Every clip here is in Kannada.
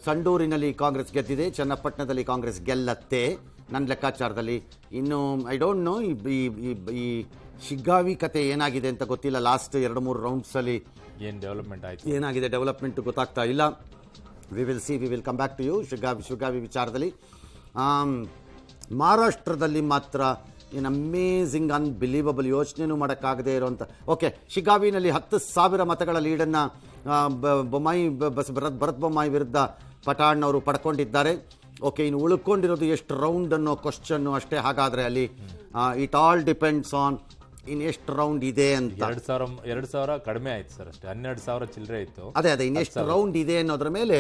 ಸಂಡೂರಿನಲ್ಲಿ ಕಾಂಗ್ರೆಸ್ ಗೆದ್ದಿದೆ, ಚನ್ನಪಟ್ಟಣದಲ್ಲಿ ಕಾಂಗ್ರೆಸ್ ಗೆಲ್ಲತ್ತೆ ನನ್ನ ಲೆಕ್ಕಾಚಾರದಲ್ಲಿ. ಇನ್ನು ಐ ಡೋಂಟ್ ನೋ ಈ ಶಿಗ್ಗಾವಿ ಕತೆ ಏನಾಗಿದೆ ಅಂತ ಗೊತ್ತಿಲ್ಲ. ಲಾಸ್ಟ್ 2-3 ರೌಂಡ್ಸಲ್ಲಿ ಏನು ಡೆವಲಪ್ಮೆಂಟ್ ಆಯಿತು, ಏನಾಗಿದೆ ಡೆವಲಪ್ಮೆಂಟ್ ಗೊತ್ತಾಗ್ತಾ ಇಲ್ಲ. We will come back to you Shiggaon ವಿಚಾರದಲ್ಲಿ. ಮಹಾರಾಷ್ಟ್ರದಲ್ಲಿ ಮಾತ್ರ ಏನು ಅಮೇಝಿಂಗ್ ಅನ್ಬಿಲೀವಬಲ್, ಯೋಚನೆನೂ ಮಾಡೋಕ್ಕಾಗದೇ ಇರೋಂಥ. ಓಕೆ, ಶಿಗ್ಗಾವಿನಲ್ಲಿ 10,000 ಮತಗಳ ಲೀಡನ್ನು ಭರತ್ ಬೊಮ್ಮಾಯಿ ವಿರುದ್ಧ ಪಠಾಣ್ ಅವರು ಪಡ್ಕೊಂಡಿದ್ದಾರೆ. ಓಕೆ, ಇನ್ನು ಉಳ್ಕೊಂಡಿರೋದು ಎಷ್ಟು ರೌಂಡ್ ಅನ್ನೋ ಕ್ವಶನ್ನು ಅಷ್ಟೇ. ಹಾಗಾದರೆ ಅಲ್ಲಿ ಇಟ್ ಆಲ್ ಡಿಪೆಂಡ್ಸ್ ಆನ್ ಇನ್ನು ಎಷ್ಟು ರೌಂಡ್ ಇದೆ ಅಂತ. 2,000 ಕಡಿಮೆ ಆಯ್ತು ಸರ್, ಅಷ್ಟೇ 12,000 ಚಿಲ್ಲರೆ ಇತ್ತು. ಅದೇ ಇನ್ನೆಷ್ಟು ರೌಂಡ್ ಇದೆ ಅನ್ನೋದ್ರ ಮೇಲೆ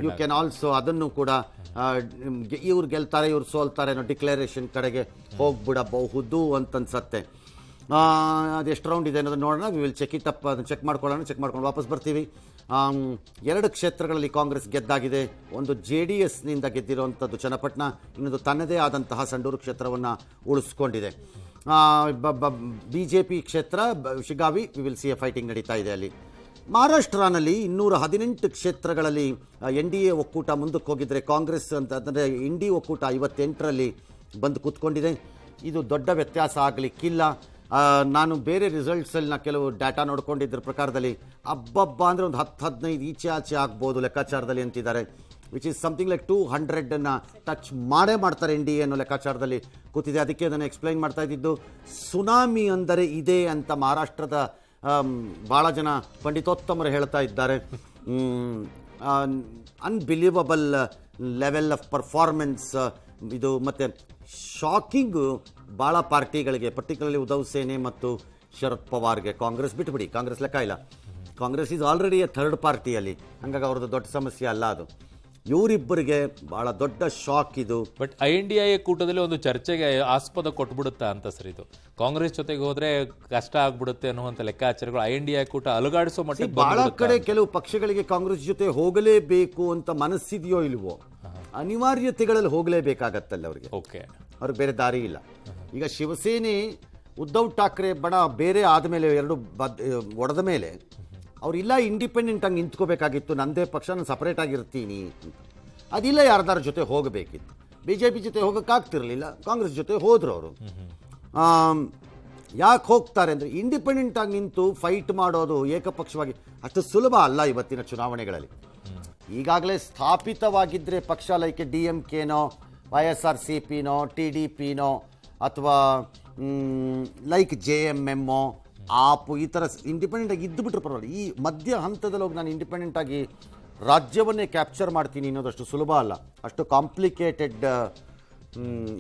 ಯು ಕ್ಯಾನ್ ಆಲ್ಸೋ ಅದನ್ನು ಕೂಡ ಇವ್ರು ಗೆಲ್ತಾರೆ ಇವ್ರು ಸೋಲ್ತಾರೆ ಅನ್ನೋ ಡಿಕ್ಲರೇಷನ್ ಕಡೆಗೆ ಹೋಗ್ಬಿಡಬಹುದು ಅಂತನ್ಸತ್ತೆ. ಅದೆಷ್ಟು ರೌಂಡ್ ಇದೆ ಅನ್ನೋದು ನೋಡೋಣ. We will check it up, ಅದನ್ನು ಚೆಕ್ ಮಾಡ್ಕೊಂಡು ವಾಪಸ್ ಬರ್ತೀವಿ. 2 ಕ್ಷೇತ್ರಗಳಲ್ಲಿ ಕಾಂಗ್ರೆಸ್ ಗೆದ್ದಾಗಿದೆ. ಒಂದು JDS ನಿಂದ ಗೆದ್ದಿರುವಂಥದ್ದು ಚನ್ನಪಟ್ಟಣ, ಇನ್ನೊಂದು ತನ್ನದೇ ಆದಂತಹ ಸಂಡೂರು ಕ್ಷೇತ್ರವನ್ನು ಉಳಿಸ್ಕೊಂಡಿದೆ. BJP ಕ್ಷೇತ್ರ Shiggaon, we will see a fighting ನಡೀತಾ ಇದೆ ಅಲ್ಲಿ. ಮಹಾರಾಷ್ಟ್ರನಲ್ಲಿ 218 ಕ್ಷೇತ್ರಗಳಲ್ಲಿ NDA ಒಕ್ಕೂಟ ಮುಂದಕ್ಕೆ ಹೋಗಿದ್ರೆ, ಕಾಂಗ್ರೆಸ್ ಅಂತಂದರೆ ಇಂಡಿ ಒಕ್ಕೂಟ 58ರಲ್ಲಿ ಬಂದು ಕೂತ್ಕೊಂಡಿದೆ. ಇದು ದೊಡ್ಡ ವ್ಯತ್ಯಾಸ ಆಗಲಿಕ್ಕಿಲ್ಲ. ನಾನು ಬೇರೆ ರಿಸಲ್ಟ್ಸಲ್ಲಿ ಕೆಲವು ಡಾಟಾ ನೋಡ್ಕೊಂಡಿದ್ರ ಪ್ರಕಾರದಲ್ಲಿ ಅಬ್ಬಬ್ಬ ಅಂದರೆ ಒಂದು 10-15 ಈಚೆ ಆಚೆ ಆಗ್ಬೋದು ಲೆಕ್ಕಾಚಾರದಲ್ಲಿ ಅಂತಿದ್ದಾರೆ. Which is something like 200 touch ಮಾಡ್ತಾರೆ NDA ಅನ್ನೋ ಲೆಕ್ಕಾಚಾರದಲ್ಲಿ ಕೂತಿದೆ. ಅದಕ್ಕೆ ನಾನು ಎಕ್ಸ್ಪ್ಲೈನ್ ಮಾಡ್ತಾ ಇದ್ದಿದ್ದು, ಸುನಾಮಿ ಅಂದರೆ ಇದೆ ಅಂತ ಮಹಾರಾಷ್ಟ್ರದ ಭಾಳ ಜನ ಪಂಡಿತೋತ್ತಮರು ಹೇಳ್ತಾ ಇದ್ದಾರೆ. ಅನ್ಬಿಲೀವಬಲ್ ಲೆವೆಲ್ ಆಫ್ ಪರ್ಫಾರ್ಮೆನ್ಸ್ ಇದು. ಮತ್ತು ಶಾಕಿಂಗು ಭಾಳ ಪಾರ್ಟಿಗಳಿಗೆ, ಪರ್ಟಿಕ್ಯುಲರ್ಲಿ ಉದ್ಧವ್ ಸೇನೆ ಮತ್ತು ಶರದ್ ಪವಾರ್ಗೆ. ಕಾಂಗ್ರೆಸ್ ಬಿಟ್ಬಿಡಿ, ಕಾಂಗ್ರೆಸ್ ಲೆಕ್ಕ ಇಲ್ಲ. Congress is already a third ಪಾರ್ಟಿಯಲ್ಲಿ, ಹಾಗಾಗಿ ಅವ್ರದ್ದು ದೊಡ್ಡ ಸಮಸ್ಯೆ ಅಲ್ಲ ಅದು. ಇವರಿಬ್ಬರಿಗೆ ಭಾಳ ದೊಡ್ಡ ಶಾಕ್ ಇದು. ಬಟ್ INDA ಕೂಟದಲ್ಲಿ ಒಂದು ಚರ್ಚೆಗೆ ಆಸ್ಪದ ಕೊಟ್ಬಿಡುತ್ತಾ ಅಂತ ಸರ್ ಇದು. ಕಾಂಗ್ರೆಸ್ ಜೊತೆಗೆ ಹೋದ್ರೆ ಕಷ್ಟ ಆಗ್ಬಿಡುತ್ತೆ ಅನ್ನುವಂಥ ಲೆಕ್ಕಾಚಾರಗಳು INDA ಕೂಟ ಅಲುಗಾಡಿಸೋ ಮಟ್ಟಿಗೆ ಬಹಳ ಕಡೆ ಕೆಲವು ಪಕ್ಷಗಳಿಗೆ ಕಾಂಗ್ರೆಸ್ ಜೊತೆ ಹೋಗಲೇಬೇಕು ಅಂತ ಮನಸ್ಸಿದೆಯೋ ಇಲ್ವೋ, ಅನಿವಾರ್ಯತೆಗಳಲ್ಲಿ ಹೋಗಲೇಬೇಕಾಗತ್ತಲ್ಲ ಅವ್ರಿಗೆ. ಓಕೆ, ಅವ್ರಿಗೆ ಬೇರೆ ದಾರಿ ಇಲ್ಲ. ಈಗ ಶಿವಸೇನೆ ಉದ್ಧವ್ ಠಾಕ್ರೆ ಬಣ ಬೇರೆ ಆದಮೇಲೆ, ಎರಡು ಒಡೆದ ಮೇಲೆ ಅವರಿಲ್ಲ ಇಂಡಿಪೆಂಡೆಂಟ್ ಆಗಿ ನಿಂತ್ಕೋಬೇಕಾಗಿತ್ತು, ನಂದೇ ಪಕ್ಷ ನಾನು ಸಪರೇಟ್ ಆಗಿರ್ತೀನಿ ಅಂತ. ಅದಿಲ್ಲ, ಯಾರ್ದಾರ ಜೊತೆ ಹೋಗಬೇಕಿತ್ತು. BJP ಜೊತೆ ಹೋಗೋಕ್ಕಾಗ್ತಿರ್ಲಿಲ್ಲ, ಕಾಂಗ್ರೆಸ್ ಜೊತೆ ಹೋದ್ರು ಅವರು. ಯಾಕೆ ಹೋಗ್ತಾರೆ ಅಂದರೆ, ಇಂಡಿಪೆಂಡೆಂಟ್ ಆಗಿ ನಿಂತು ಫೈಟ್ ಮಾಡೋದು ಏಕಪಕ್ಷವಾಗಿ ಅಷ್ಟು ಸುಲಭ ಅಲ್ಲ ಇವತ್ತಿನ ಚುನಾವಣೆಗಳಲ್ಲಿ. ಈಗಾಗಲೇ ಸ್ಥಾಪಿತವಾಗಿದ್ದರೆ ಪಕ್ಷ ಲೈಕ್ DMKನೋ YSRCPನೋ TDPನೋ ಅಥವಾ ಲೈಕ್ JMMೋ ಆಪು ಈ ಥರ ಇಂಡಿಪೆಂಡೆಂಟಾಗಿ ಇದ್ದುಬಿಟ್ರೆ ಪರವಾಗಿಲ್ಲ. ಈ ಮಧ್ಯ ಹಂತದಲ್ಲಿ ಹೋಗಿ ನಾನು ಇಂಡಿಪೆಂಡೆಂಟಾಗಿ ರಾಜ್ಯವನ್ನೇ ಕ್ಯಾಪ್ಚರ್ ಮಾಡ್ತೀನಿ ಅನ್ನೋದಷ್ಟು ಸುಲಭ ಅಲ್ಲ, ಅಷ್ಟು ಕಾಂಪ್ಲಿಕೇಟೆಡ್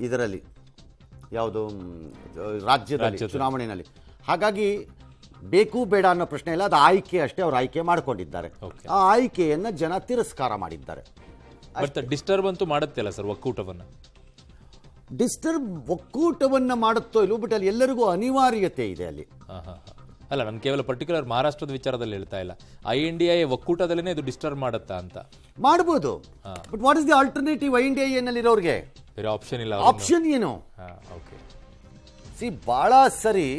ಇದರಲ್ಲಿ, ಯಾವುದು ರಾಜ್ಯದಲ್ಲಿ ಚುನಾವಣೆಯಲ್ಲಿ. ಹಾಗಾಗಿ ಬೇಕು ಬೇಡ ಅನ್ನೋ ಪ್ರಶ್ನೆ ಇಲ್ಲ, ಅದು ಆಯ್ಕೆ ಅಷ್ಟೇ. ಅವ್ರು ಆಯ್ಕೆ ಮಾಡಿಕೊಂಡಿದ್ದಾರೆ, ಆ ಆಯ್ಕೆಯನ್ನು ಜನ ತಿರಸ್ಕಾರ ಮಾಡಿದ್ದಾರೆ. ಡಿಸ್ಟರ್ಬ್ ಅಂತೂ ಮಾಡುತ್ತೆ ಅಲ್ಲ ಸರ್ ಒಕ್ಕೂಟವನ್ನು? ಒಕ್ಕೂಟವನ್ನು ಮಾಡುತ್ತೋ ಇಲ್ವೋ, ಬಟ್ ಅಲ್ಲಿ ಎಲ್ಲರಿಗೂ ಅನಿವಾರ್ಯತೆ ಇದೆ ಅಲ್ಲಿ. ಅಲ್ಲ, ನಾನು ಕೇವಲ ಪರ್ಟಿಕ್ಯುಲರ್ ಮಹಾರಾಷ್ಟ್ರದ ವಿಚಾರದಲ್ಲಿ ಹೇಳ್ತಾ ಇಲ್ಲ. INDA ಒಕ್ಕೂಟದಲ್ಲೇ ಇದು ಡಿಸ್ಟರ್ಬ್ ಮಾಡುತ್ತಾ ಅಂತ. ಮಾಡ್ಬೋದು, but what is the alternative INDA ನಲ್ಲಿರೋರಿಗೆ? ಬೇರೆ ಆಪ್ಷನ್ ಇಲ್ಲ. ಆಪ್ಷನ್ ಏನು? ಓಕೆ, ಸಿ ಭಾಳ ಸರಿ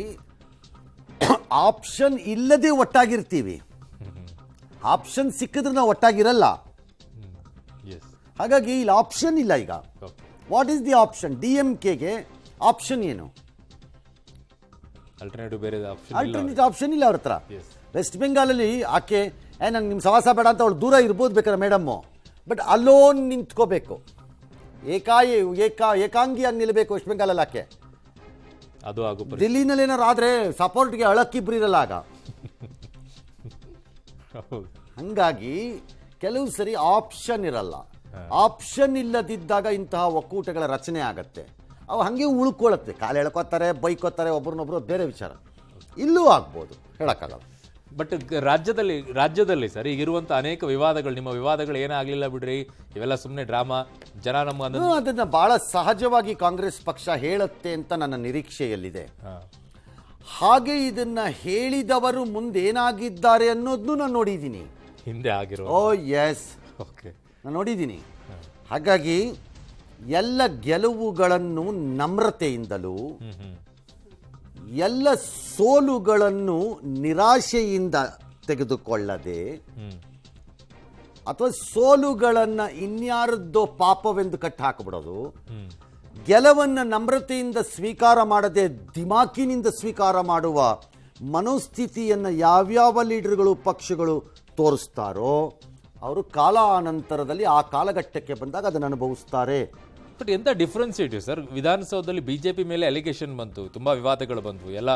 ಆಪ್ಷನ್ ಇಲ್ಲದೆ ಒಟ್ಟಾಗಿರ್ತೀವಿ, ಆಪ್ಷನ್ ಸಿಕ್ಕಿದ್ರೆ ನಾವು ಒಟ್ಟಾಗಿರಲ್ಲ. ಹಾಗಾಗಿ ಇಲ್ಲಿ ಆಪ್ಷನ್ ಇಲ್ಲ. ಈಗ ವಾಟ್ ಈಸ್ ದಿ ಆಪ್ಷನ್? DMKಗೆ ಆಪ್ಷನ್ ಏನು? ಆಲ್ಟರ್ನೇಟಿವ್ ಆಪ್ಷನ್ ಇಲ್ಲ ಅವ್ರ ಹತ್ರ. ವೆಸ್ಟ್ ಬೆಂಗಾಲಲ್ಲಿ ಆಕೆ ನಂಗೆ ನಿಮ್ಮ ಸವಾಸ ಬೇಡ ಅಂತ ಅವಳು ದೂರ ಇರ್ಬೋದು ಬೇಕಾದ್ರೆ ಮೇಡಮ್ಮು, ಬಟ್ ಅಲ್ಲೋನ್ ನಿಂತ್ಕೋಬೇಕು, ಏಕಾಂಗಿಯಾಗಿ ನಿಲ್ಲಬೇಕು ವೆಸ್ಟ್ ಬೆಂಗಾಲಲ್ಲಿ ಆಕೆ. ಅದು ದಿಲ್ಲಿನಲ್ಲಿ ಏನಾರು ಆದರೆ ಸಪೋರ್ಟ್ಗೆ ಅಳಕ್ಕಿಬ್ರು ಇರಲ್ಲ ಆಗ. ಹಂಗಾಗಿ ಕೆಲವು ಸರಿ ಆಪ್ಷನ್ ಇರಲ್ಲ. ಆಪ್ಷನ್ ಇಲ್ಲದಿದ್ದಾಗ ಇಂತಹ ಒಕ್ಕೂಟಗಳ ರಚನೆ ಆಗತ್ತೆ, ಅವು ಹಾಗೆ ಉಳ್ಕೊಳ್ಳುತ್ತೆ. ಕಾಲು ಎಳ್ಕೋತಾರೆ, ಬೈಕೋತಾರೆ ಒಬ್ರನ್ನೊಬ್ರು, ಬೇರೆ ವಿಚಾರ. ಇಲ್ಲೂ ಆಗ್ಬೋದು, ಹೇಳೋಕ್ಕಾಗಲ್ಲ. ಬಟ್ ರಾಜ್ಯದಲ್ಲಿ ಸರ್ ಈಗಿರುವಂಥ ಅನೇಕ ವಿವಾದಗಳು, ನಿಮ್ಮ ವಿವಾದಗಳು ಏನಾಗಲಿಲ್ಲ ಬಿಡ್ರಿ, ಇವೆಲ್ಲ ಸುಮ್ಮನೆ ಡ್ರಾಮಾ, ಜನ ಅದನ್ನು ಭಾಳ ಸಹಜವಾಗಿ ಕಾಂಗ್ರೆಸ್ ಪಕ್ಷ ಹೇಳುತ್ತೆ ಅಂತ ನನ್ನ ನಿರೀಕ್ಷೆಯಲ್ಲಿದೆ. ಹಾಗೆ ಇದನ್ನ ಹೇಳಿದವರು ಮುಂದೇನಾಗಿದ್ದಾರೆ ಅನ್ನೋದನ್ನು ನಾನು ನೋಡಿದ್ದೀನಿ, ಹಿಂದೆ ಆಗಿರೋ. ಓ ಎಸ್, ಓಕೆ, ನಾನು ನೋಡಿದ್ದೀನಿ. ಹಾಗಾಗಿ ಎಲ್ಲ ಗೆಲುವುಗಳನ್ನು ನಮ್ರತೆಯಿಂದಲೂ, ಎಲ್ಲ ಸೋಲುಗಳನ್ನು ನಿರಾಶೆಯಿಂದ ತೆಗೆದುಕೊಳ್ಳದೆ ಅಥವಾ ಸೋಲುಗಳನ್ನು ಇನ್ಯಾರದ್ದೋ ಪಾಪವೆಂದು ಕಟ್ಟಿ ಹಾಕಿಬಿಡೋದು, ಗೆಲುವನ್ನು ನಮ್ರತೆಯಿಂದ ಸ್ವೀಕಾರ ಮಾಡದೆ ದಿಮಾಕಿನಿಂದ ಸ್ವೀಕಾರ ಮಾಡುವ ಮನೋಸ್ಥಿತಿಯನ್ನು ಯಾವ್ಯಾವ ಲೀಡರ್ಗಳು ಪಕ್ಷಗಳು ತೋರಿಸ್ತಾರೋ ಅವರು ಕಾಲಾನಂತರದಲ್ಲಿ ಆ ಕಾಲಘಟ್ಟಕ್ಕೆ ಬಂದಾಗ ಅದನ್ನು ಅನುಭವಿಸ್ತಾರೆ. ಬಟ್ ಎಂತ ಡಿಫ್ರೆನ್ಸ್ ಇಟ್ಟು ಸರ್, ವಿಧಾನಸೌಧದಲ್ಲಿ ಬಿಜೆಪಿ ಮೇಲೆ ಅಲಿಗೇಷನ್ ಬಂತು, ತುಂಬಾ ವಿವಾದಗಳು ಬಂದ್ವು, ಎಲ್ಲ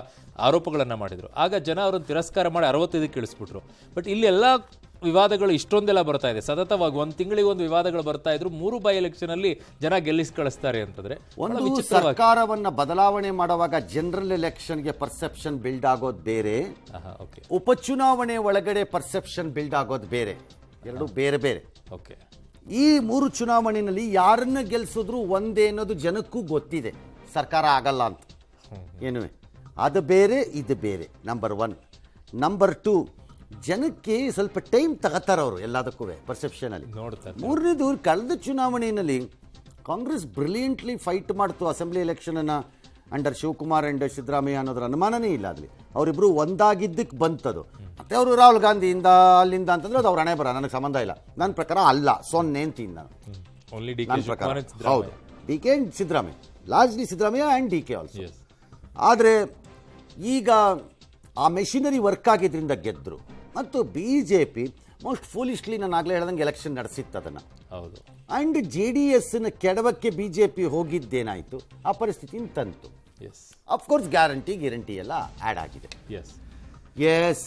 ಆರೋಪಗಳನ್ನ ಮಾಡಿದ್ರು. ಆಗ ಜನ ಅವರನ್ನು ತಿರಸ್ಕಾರ ಮಾಡಿ 65ಕ್ಕೆ ಇಳಿಸ್ಬಿಟ್ರು. ಬಟ್ ಇಲ್ಲಿ ಎಲ್ಲ ವಿವಾದಗಳು ಇಷ್ಟೊಂದೆಲ್ಲ ಬರ್ತಾ ಇದೆ, ಸತತವಾಗಿ ಒಂದು ತಿಂಗಳಿಗೆ ಒಂದು ವಿವಾದಗಳು ಬರ್ತಾ ಇದ್ರು. 3 ಬೈ ಎಲೆಕ್ಷನ್ ಅಲ್ಲಿ ಜನ ಗೆಲ್ಲಿಸಿ ಕಳಿಸ್ತಾರೆ ಅಂತಂದ್ರೆ ಒಂದು ಸರ್ಕಾರವನ್ನ ಬದಲಾವಣೆ ಮಾಡುವಾಗ ಜನರಲ್ ಎಲೆಕ್ಷನ್ಗೆ ಪರ್ಸೆಪ್ಷನ್ ಬಿಲ್ಡ್ ಆಗೋದು ಬೇರೆ, ಉಪಚುನಾವಣೆ ಒಳಗಡೆ ಪರ್ಸೆಪ್ಷನ್ ಬಿಲ್ಡ್ ಆಗೋದು ಬೇರೆ, ಎರಡು ಬೇರೆ ಬೇರೆ. ಓಕೆ, ಈ 3 ಚುನಾವಣೆಯಲ್ಲಿ ಯಾರನ್ನ ಗೆಲ್ಸಿದ್ರು ಒಂದೇ ಅನ್ನೋದು ಜನಕ್ಕೂ ಗೊತ್ತಿದೆ, ಸರ್ಕಾರ ಆಗಲ್ಲ ಅಂತ. ಏನುವೆ ಅದು ಬೇರೆ ಇದು ಬೇರೆ, ನಂಬರ್ 1. ನಂಬರ್ 2, ಜನಕ್ಕೆ ಸ್ವಲ್ಪ ಟೈಮ್ ತಗೋತಾರೆ ಅವರು ಎಲ್ಲದಕ್ಕೂ ಪರ್ಸೆಪ್ಷನಲ್ಲಿ ನೋಡ್ತಾರೆ. 3ನೇದು, ಕಳೆದ ಚುನಾವಣೆಯಲ್ಲಿ ಕಾಂಗ್ರೆಸ್ ಬ್ರಿಲಿಯಂಟ್ಲಿ ಫೈಟ್ ಮಾಡ್ತು ಅಸೆಂಬ್ಲಿ ಎಲೆಕ್ಷನನ್ನು ಅಂಡರ್ ಶಿವಕುಮಾರ್ ಅಂಡ್ ಸಿದ್ದರಾಮಯ್ಯ ಅನ್ನೋದ್ರ ಅನುಮಾನನೇ ಇಲ್ಲ. ಅಲ್ಲಿ ಅವರಿಬ್ಬರು ಒಂದಾಗಿದ್ದಕ್ಕೆ ಬಂತದು. ಮತ್ತೆ ಅವರು ರಾಹುಲ್ ಗಾಂಧಿಯಿಂದ ಅಲ್ಲಿಂದ ಅಂತಂದ್ರೆ ಅದು ಅವ್ರ ಹಣೆ ಬರ, ನನಗೆ ಸಂಬಂಧ ಇಲ್ಲ. ನನ್ನ ಪ್ರಕಾರ ಅಲ್ಲ, ಸೊನ್ನೆ ಅಂತೀನಿ ನಾನು. ನನ್ನ ಪ್ರಕಾರ ಹೌದು, D K and Siddaramaiah, largely Siddaramaiah and D K also. ಆದರೆ ಈಗ ಆ ಮೆಷಿನರಿ ವರ್ಕ್ ಆಗಿದ್ದರಿಂದ ಗೆದ್ದರು. ಮತ್ತು ಬಿ ಜೆ ಪಿ ಮೋಸ್ಟ್ ಫೂಲಿಶ್ಲಿ ನಾನು ಆಗಲೇ ಹೇಳ್ದಂಗೆ ಎಲೆಕ್ಷನ್ ನಡೆಸಿತ್ತು ಅದನ್ನು. ಹೌದು. ಆ್ಯಂಡ್ JDSನ ಕೆಡವಕ್ಕೆ ಬಿ ಜೆ ಪಿ ಹೋಗಿದ್ದೇನಾಯಿತು, ಆ ಪರಿಸ್ಥಿತಿ ತಂತು. ಅಫ್ಕೋರ್ಸ್ ಗ್ಯಾರಂಟಿ ಎಲ್ಲ ಆ್ಯಡ್ ಆಗಿದೆ. ಎಸ್